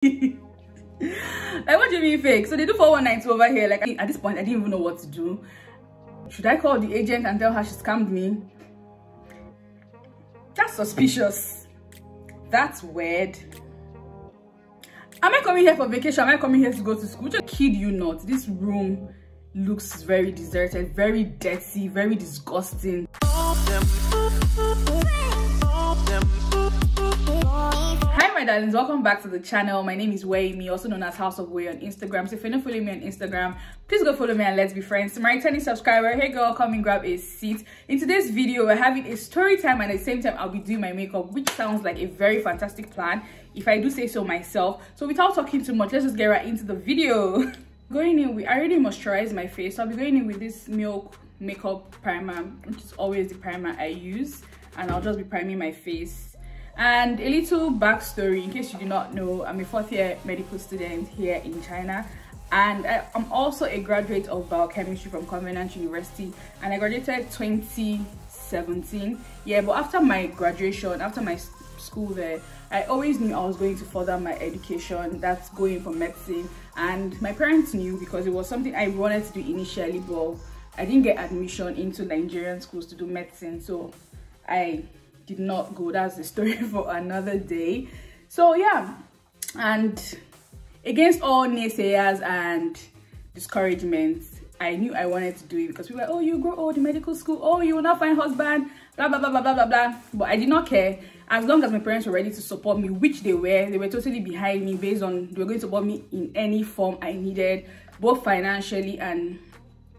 Like, what do you mean fake? So they do 4192 over here. Like, at this point I didn't even know what to do. Should I call the agent and tell her she scammed me? That's suspicious. That's weird. Am I coming here for vacation? Am I coming here to go to school? Just kid you not, this room looks very deserted, very dirty, very disgusting. Hi my darlings, welcome back to the channel. My name is Way, also known as House of Way on Instagram. So if you're not following me on Instagram, please go follow me and let's be friends. To my returning subscriber, hey girl, come and grab a seat. In today's video, we're having a story time, and at the same time I'll be doing my makeup, which sounds like a very fantastic plan if I do say so myself. So without talking too much, let's just get right into the video. Going in, I already moisturized my face, so I'll be going in with this Milk makeup primer, which is always the primer I use, and I'll just be priming my face. And a little backstory, in case you do not know, I'm a 4th year medical student here in China, and I'm also a graduate of biochemistry from Covenant University, and I graduated 2017. Yeah, but after my graduation, after my school there, I always knew I was going to further my education, that's going for medicine. And my parents knew, because it was something I wanted to do initially, but I didn't get admission into Nigerian schools to do medicine, so I did not go. That's the story for another day. So yeah, and against all naysayers and discouragements, I knew I wanted to do it, because people were like, oh, you grow old in medical school, oh, you will not find husband, blah blah blah blah blah blah blah. But I did not care. As long as my parents were ready to support me, which they were totally behind me, based on they were going to support me in any form I needed, both financially and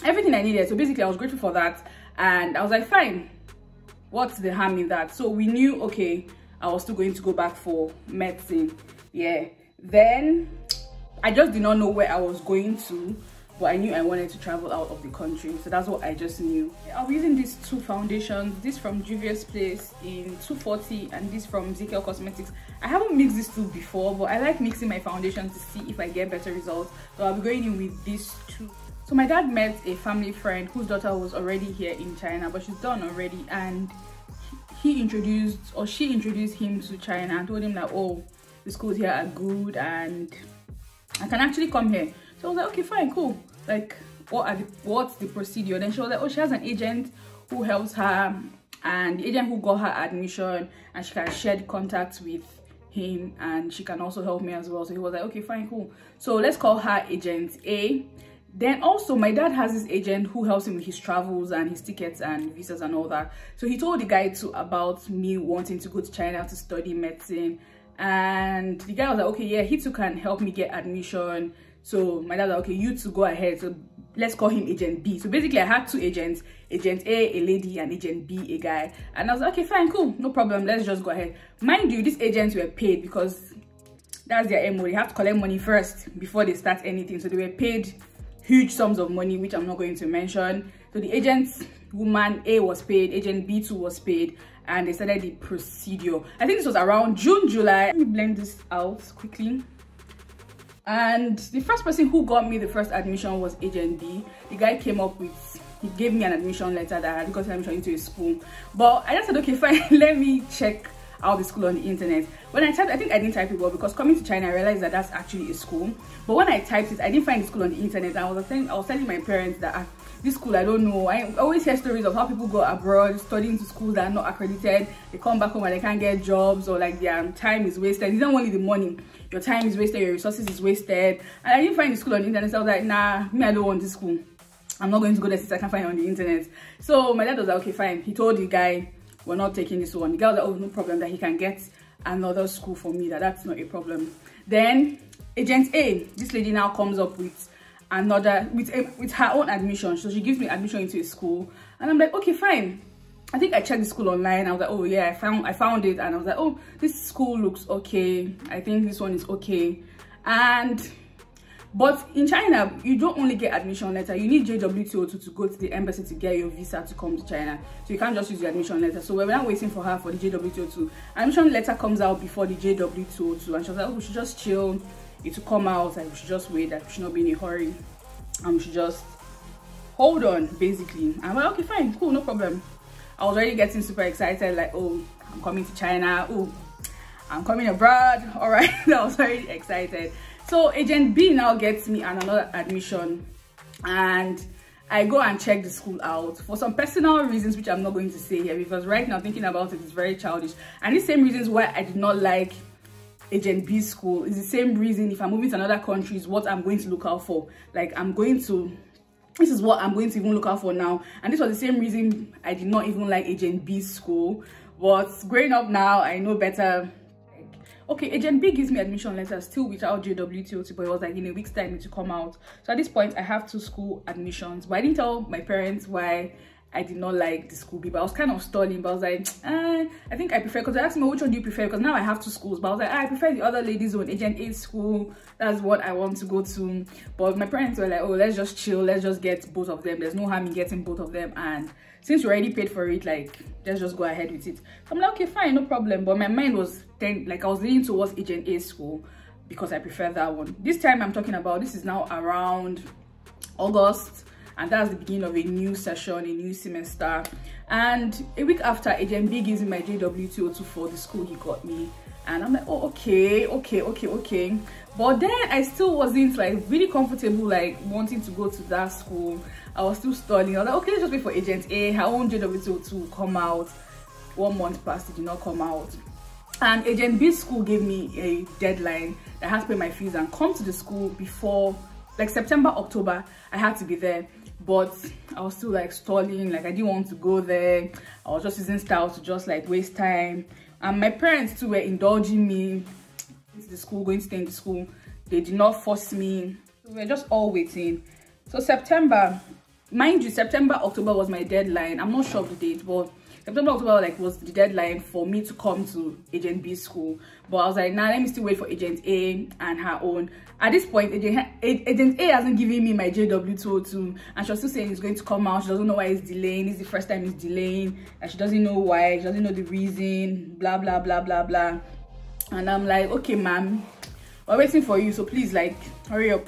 everything I needed. So basically I was grateful for that, and I was like, fine, what's the harm in that? So we knew, okay, I was still going to go back for medicine. Yeah, then I just did not know where I was going to, but I knew I wanted to travel out of the country, so that's what I just knew. I'll be using these two foundations, this from Juvia's Place in 240 and this from ZK Cosmetics. I haven't mixed these two before, but I like mixing my foundations to see if I get better results, so I'll be going in with these two. So my dad met a family friend whose daughter was already here in China, but she's done already, and she introduced him to China and told him that, oh, the schools here are good and I can actually come here. So I was like, okay, fine, cool. Like, what's the procedure? Then she was like, oh, she has an agent who helps her, and the agent who got her admission, and she can share the contacts with him, and she can also help me as well. So he was like, okay, fine, cool. So let's call her agent A. Then also my dad has this agent who helps him with his travels and his tickets and visas and all that. So he told the guy too about me wanting to go to China to study medicine, and the guy was like, okay, yeah, he too can help me get admission. So my dad was like, okay, you two go ahead, so let's call him agent B. So basically I had two agents, agent A, a lady, and agent B, a guy. And I was like, okay, fine, cool, no problem, let's just go ahead. Mind you, these agents were paid, because that's their MO. They have to collect money first before they start anything. So they were paid huge sums of money, which I'm not going to mention. So the agent's woman A was paid, agent B too was paid, and they started the procedure. I think this was around June, July. Let me blend this out quickly. And the first person who got me the first admission was agent B. The guy came up with, he gave me an admission letter that I had got admission into a school. But I just said, okay, fine, let me check out the school on the internet. When I typed, I think I didn't type it well, because coming to China I realized that that's actually a school. But when I typed it, I didn't find the school on the internet. I was telling my parents that this school, I don't know. I always hear stories of how people go abroad studying to schools that are not accredited. They come back home and they can't get jobs, or like their time is wasted. It's not only the money, your time is wasted, your resources is wasted. And I didn't find the school on the internet, so I was like, nah, me, I don't want this school. I'm not going to go there since I can't find it on the internet. So my dad was like, okay, fine. He told the guy, we're not taking this one. The guy was like, oh, no problem, that he can get another school for me, that's not a problem. Then agent A, this lady now comes up with another, with her own admission. So she gives me admission into a school, and I'm like, okay, fine. I think I checked the school online. I was like, oh yeah, I found it, and I was like, oh, this school looks okay. I think this one is okay. But in China, you don't only get admission letter, you need JW202 to go to the embassy to get your visa to come to China. So you can't just use the admission letter. So we're not waiting for her for the JW202. Admission letter comes out before the JW202, and she was like, oh, we should just chill, it will come out, and we should just wait, that we should not be in a hurry, and we should just hold on, basically. And I'm like, okay, fine, cool, no problem. I was already getting super excited, like, oh, I'm coming to China, oh, I'm coming abroad. All right. I was very excited. So agent B now gets me another admission, and I go and check the school out for some personal reasons which I'm not going to say here, because right now thinking about it is very childish. And the same reasons why I did not like agent B's school is the same reason if I'm moving to another country is what I'm going to look out for. Like this is what I'm going to even look out for now. And this was the same reason I did not even like agent B's school. But growing up now, I know better. Okay, agent B gives me admission letter still without JWTOT, but it was like in a week's time to come out. So at this point I have 2 school admissions, but I didn't tell my parents why I did not like the school B. But I was kind of stalling, but I was like, I think I prefer, because they asked me which one do you prefer, because now I have 2 schools, but I was like, I prefer the other ladies zone, agent A school, that's what I want to go to. But my parents were like, oh, let's just chill, let's just get both of them, there's no harm in getting both of them, and since you already paid for it, like, let's just go ahead with it. So I'm like, okay, fine, no problem. But my mind was like, I was leaning towards agent A school because I prefer that one. This time I'm talking about, this is now around August, and that's the beginning of a new session, a new semester. And a week after, agent B gives me my JWTO2 for the school he got me, and I'm like, oh, okay. But then I still wasn't like really comfortable like wanting to go to that school. I was still stalling. I was like, okay, let's just wait for agent A, her own JWTO2 come out. 1 month passed, it did not come out. And agent B's school gave me a deadline that I had to pay my fees and come to the school before, like, September, October. I had to be there, but I was still like stalling, like I didn't want to go there. I was just using style to just like waste time. And my parents too were indulging me into the school, going to stay in the school. They did not force me. So we were just all waiting. So September, mind you, September, October was my deadline. I'm not sure of the date, but September, October like was the deadline for me to come to agent B's school. But I was like, nah, let me still wait for agent A and her own. At this point, agent A hasn't given me my JW202, and she was still saying it's going to come out. She doesn't know why it's delaying. It's the first time it's delaying, and she doesn't know why. She doesn't know the reason. Blah blah blah blah blah. And I'm like, okay, ma'am, we're waiting for you, so please, like, hurry up.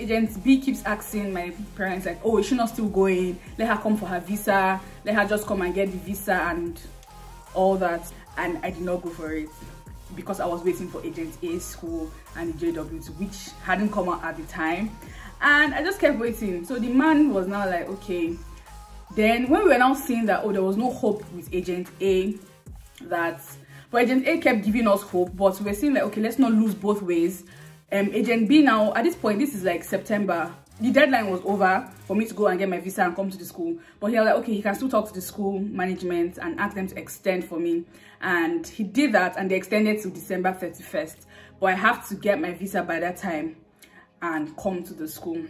Agent B keeps asking my parents, like, oh, is she not still going? Let her come for her visa. Let her just come and get the visa and all that. And I did not go for it because I was waiting for agent A's school and the JW2, which hadn't come out at the time. And I just kept waiting. So the man was now like, okay. Then when we were now seeing that, oh, there was no hope with agent A, but agent A kept giving us hope, but we were seeing like, okay, let's not lose both ways. Agent B now, at this point, this is like September, the deadline was over for me to go and get my visa and come to the school. But he was like, okay, he can still talk to the school management and ask them to extend for me. And he did that, and they extended to December 31st. But I have to get my visa by that time and come to the school.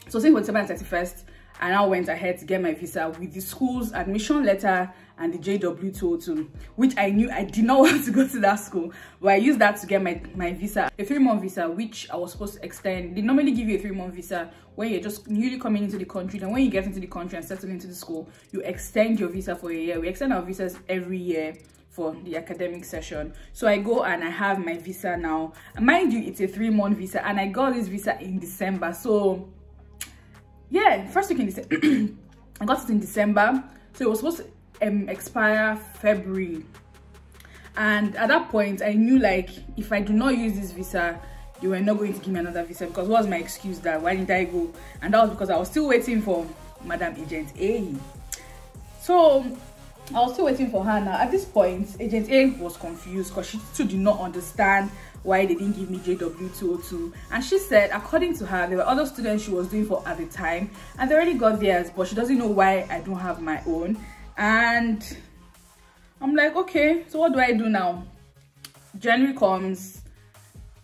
So since it was December 31st, I now went ahead to get my visa with the school's admission letter and the JW202, which I knew I did not want to go to that school, but I used that to get my visa, a 3-month visa, which I was supposed to extend. They normally give you a 3-month visa when you're just newly coming into the country. Then when you get into the country and settle into the school, you extend your visa for a year. We extend our visas every year for the academic session. So I go and I have my visa now. And mind you, it's a 3-month visa, and I got this visa in December. So yeah, first week in December. I got it in December, so it was supposed to expire February. And at that point, I knew, like, if I do not use this visa, they were not going to give me another visa, because what was my excuse that why didn't I go? And that was because I was still waiting for Madam Agent A. So I was still waiting for her. Now at this point, Agent A was confused because she still did not understand why they didn't give me JW202. And she said, according to her, there were other students she was doing for at the time, and they already got theirs, but she doesn't know why I don't have my own. And I'm like, okay, so what do I do now? January comes,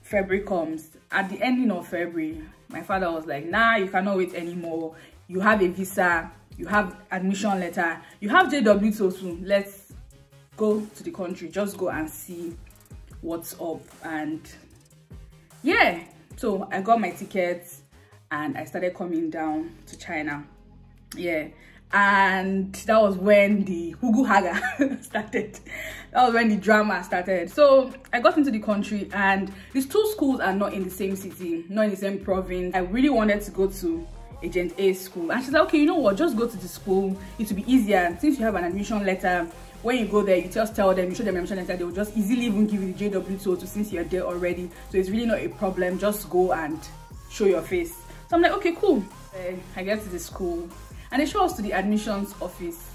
February comes. At the ending of February, my father was like, nah, you cannot wait anymore. You have a visa, you have admission letter, you have JW202. Let's go to the country, just go and see what's up. And yeah, so I got my tickets and I started coming down to China. Yeah, and that was when the Hugu Haga started. That was when the drama started. So I got into the country, and these 2 schools are not in the same city, not in the same province. I really wanted to go to Agent A's school, and she's like, okay, you know what, just go to the school, it will be easier since you have an admission letter when you go there, you just tell them, you show them admission letter, they will just easily even give you the JW202 since you're there already. So it's really not a problem. Just go and show your face. So I'm like, okay, cool. I get to the school and they show us to the admissions office,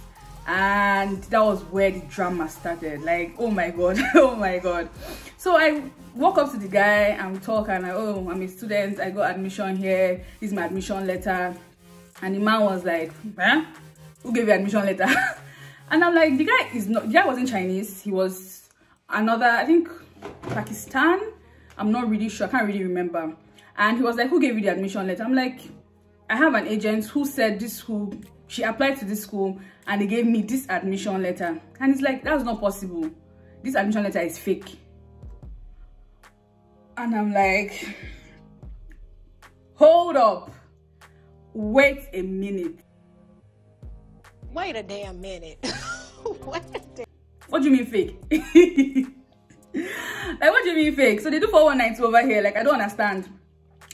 and that was where the drama started. Like, oh my god, oh my god. So I walk up to the guy and we talk, and oh, I'm a student, I got admission here, this is my admission letter. And the man was like, huh? Who gave you admission letter? And I'm like, the guy wasn't Chinese, he was another, I think Pakistan, I'm not really sure, I can't really remember. And he was like, who gave you the admission letter? I'm like, I have an agent who said this school, she applied to this school and they gave me this admission letter. And it's like, that's not possible, this admission letter is fake. And I'm like, hold up, wait a minute. Wait a damn minute. Wait a damn. What do you mean fake? Like, what do you mean fake? So they do 4192 over here, like, I don't understand.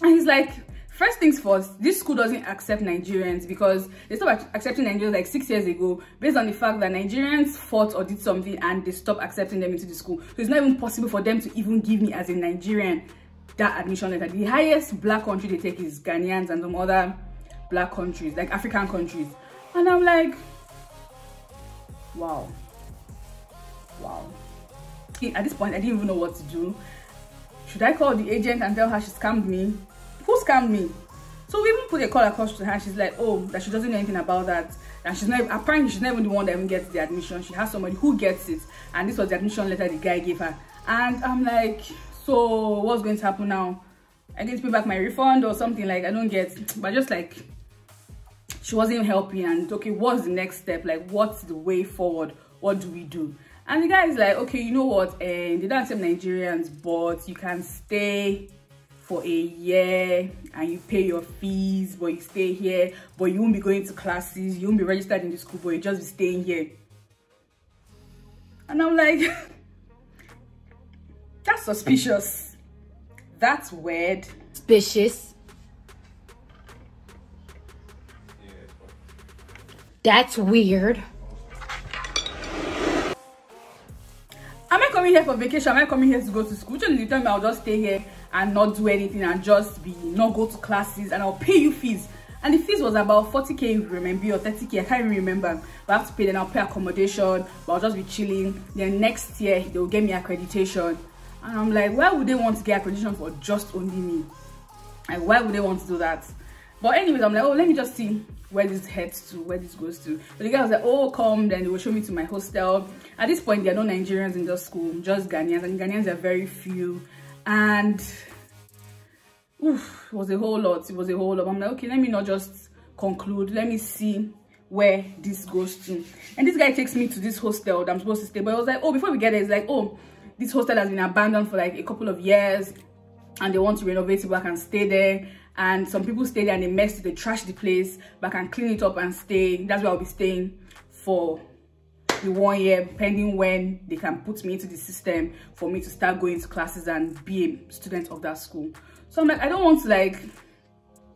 And he's like, first things first, this school doesn't accept Nigerians because they stopped accepting Nigerians like 6 years ago based on the fact that Nigerians fought or did something and they stopped accepting them into the school. So it's not even possible for them to even give me as a Nigerian that admission letter. The highest black country they take is Ghanaians and some other black countries, like African countries. And I'm like, wow. At this point, I didn't even know what to do. Should I call the agent and tell her she scammed me? Who scammed me? So we even put a call across to her. She's like, oh, that she doesn't know anything about that. And she's not, apparently she's not even the one that even gets the admission. She has somebody who gets it. And this was the admission letter the guy gave her. And I'm like, so what's going to happen now? I get to pay back my refund or something? Like, I don't get, but just like, she wasn't helping. And okay, what's the next step? Like, what's the way forward? What do we do? And the guy is like, okay, you know what? They don't accept Nigerians, but you can stay for a year and you pay your fees, but you stay here, but you won't be going to classes, you won't be registered in the school, but you just be staying here. And I'm like, that's suspicious. That's weird. Suspicious. That's weird. Am I coming here for vacation? Am I coming here to go to school? You tell me I'll just stay here and not do anything and just not go to classes and I'll pay you fees. And the fees was about 40k RMB or 30k, I can't even remember. But I have to pay, then I'll pay accommodation, but I'll just be chilling. Then next year they'll get me accreditation. And I'm like, why would they want to get accreditation for just only me? Like, why would they want to do that? But anyways, I'm like, oh, let me just see where this heads to, where this goes to. But the guy was like, oh, come, then they will show me to my hostel. At this point, there are no Nigerians in the school, just Ghanaians, and Ghanaians are very few. And oof, it was a whole lot. It was a whole lot. I'm like, okay, let me not just conclude. Let me see where this goes to. And this guy takes me to this hostel that I'm supposed to stay. But I was like, oh, before we get there, it's like, oh, this hostel has been abandoned for like a couple of years, and they want to renovate it back and stay there. And some people stay there and they mess it, they trash the place, but I can clean it up and stay. That's where I'll be staying for the 1 year, pending when they can put me into the system for me to start going to classes and be a student of that school. So I'm like, I don't want to, like,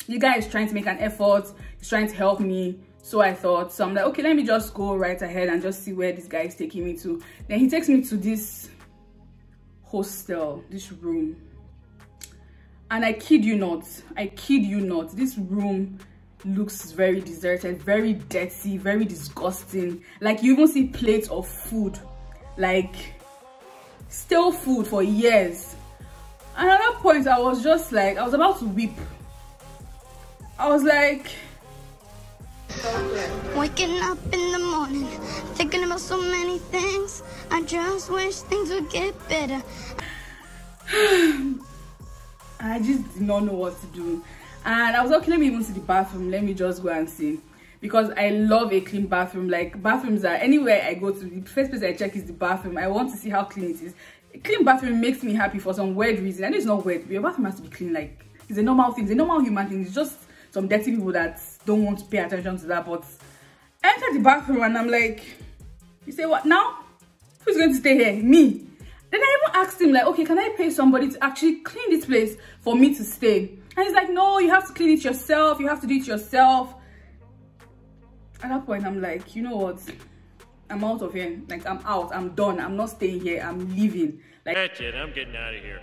the guy is trying to make an effort, he's trying to help me. So I thought, so I'm like, okay, let me just go right ahead and just see where this guy is taking me to. Then he takes me to this hostel, this room. And I kid you not, this room looks very deserted, very dirty, very disgusting. Like, you even see plates of food, like stale food for years. And at that point, I was just like, I was about to weep. I was like, waking up in the morning, thinking about so many things. I just wish things would get better. I just did not know what to do. And I was like, okay, let me even see the bathroom. Let me just go and see. Because I love a clean bathroom. Like, bathrooms are, anywhere I go to, the first place I check is the bathroom. I want to see how clean it is. A clean bathroom makes me happy for some weird reason. And it's not weird. Your bathroom has to be clean. Like, it's a normal thing. It's a normal human thing. It's just some dirty people that don't want to pay attention to that. But I entered the bathroom and I'm like, you say what now? Who's going to stay here? Me. Then I even asked him, like, okay, can I pay somebody to actually clean this place for me to stay? And he's like, no, you have to clean it yourself. You have to do it yourself. At that point, I'm like, you know what? I'm out of here. Like, I'm out. I'm done. I'm not staying here. I'm leaving. Like, That's it. I'm getting out of here.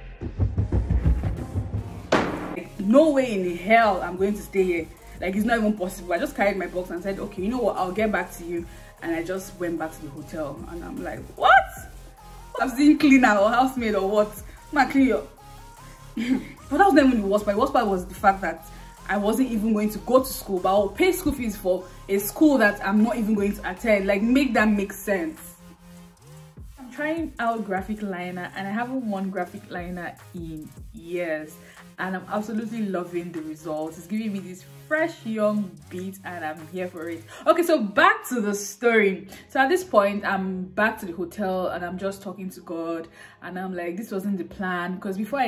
Like, no way in hell I'm going to stay here. Like, it's not even possible. I just carried my box and said, okay, you know what? I'll get back to you. And I just went back to the hotel. And I'm like, what? I'm seeing cleaner or housemaid or what? I'm clean your... But that was not even the worst part. The worst part was the fact that I wasn't even going to go to school, but I'll pay school fees for a school that I'm not even going to attend. Like, make that make sense. I'm trying out graphic liner, and I haven't worn graphic liner in years, and I'm absolutely loving the results. It's giving me this fresh young beat, and I'm here for it. Okay, so back to the story. So at this point, I'm back to the hotel, and I'm just talking to God, and I'm like, this wasn't the plan, because before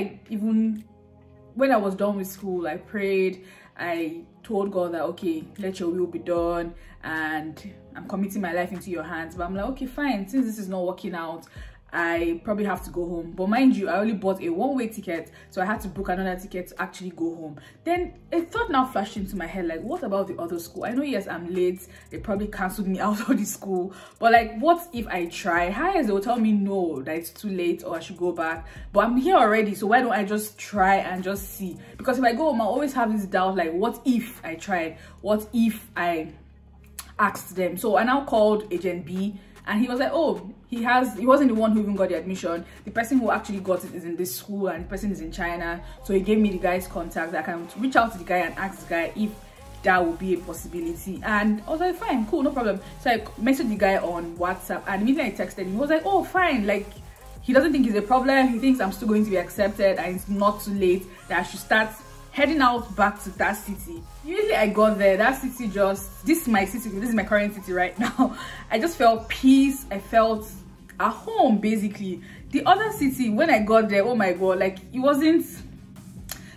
when I was done with school, I prayed. I told God that, okay, let your will be done, and I'm committing my life into your hands. But I'm like, okay, fine, since this is not working out, I probably have to go home. But mind you, I only bought a one-way ticket, so I had to book another ticket to actually go home. Then a thought now flashed into my head, like, what about the other school? I know, yes, I'm late. They probably cancelled me out of the school. But like, what if I try? Highest, they will tell me no, that it's too late or I should go back. But I'm here already, so why don't I just try and just see? Because if I go home, I always have this doubt, like, what if I tried? What if I asked them? So I now called Agent B, and he was like, oh, he wasn't the one who even got the admission. The person who actually got it is in this school, and the person is in China. So he gave me the guy's contact. I can reach out to the guy and ask the guy if that would be a possibility. And I was like, fine, cool, no problem. So I messaged the guy on WhatsApp, and immediately I texted him. He was like, oh, fine, like, he doesn't think it's a problem. He thinks I'm still going to be accepted, and it's not too late, that I should start heading out back to that city. Usually I got there, that city just, this is my city, this is my current city right now. I just felt peace. I felt at home, basically. The other city, when I got there, oh my god, like, it wasn't,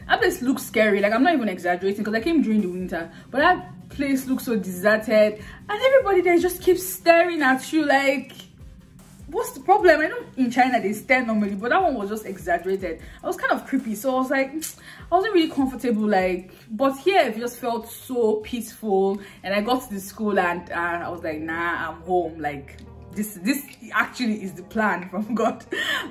that place looked scary. Like, I'm not even exaggerating, because I came during the winter, but that place looked so deserted, and everybody there just keeps staring at you like, what's the problem? I know in China they stare normally, but that one was just exaggerated. I was kind of creepy, so I was like, I wasn't really comfortable, like, but here it just felt so peaceful. And I got to the school, and I was like, nah, I'm home. Like, this actually is the plan from God.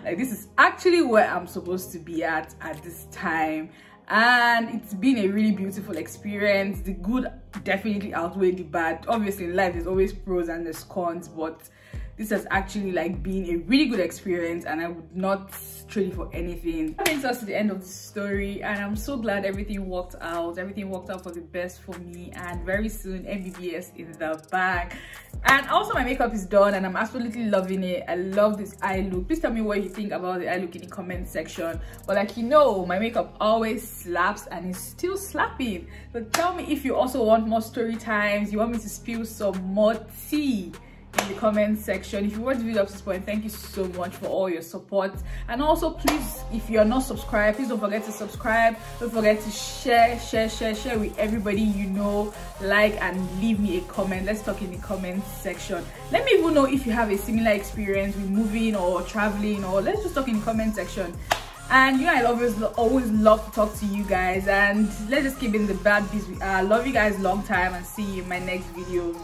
Like, this is actually where I'm supposed to be at this time. And it's been a really beautiful experience. The good definitely outweighed the bad. Obviously in life there's always pros and there's cons, but this has actually like been a really good experience, and I would not trade it for anything. That brings us to the end of the story, and I'm so glad everything worked out. Everything worked out for the best for me, and very soon MBBS in the bag. And also my makeup is done, and I'm absolutely loving it. I love this eye look. Please tell me what you think about the eye look in the comment section. But like, you know, my makeup always slaps, and it's still slapping. So tell me if you also want more story times, you want me to spill some more tea in the comment section. If you watched the video up to this point, thank you so much for all your support. And also, please, if you are not subscribed, please don't forget to subscribe. Don't forget to share with everybody you know, like, and leave me a comment. Let's talk in the comment section. Let me even know if you have a similar experience with moving or traveling, or let's just talk in the comment section. And you know, I always love to talk to you guys, and let's just keep in the bad biz we are. Love you guys long time, and see you in my next video.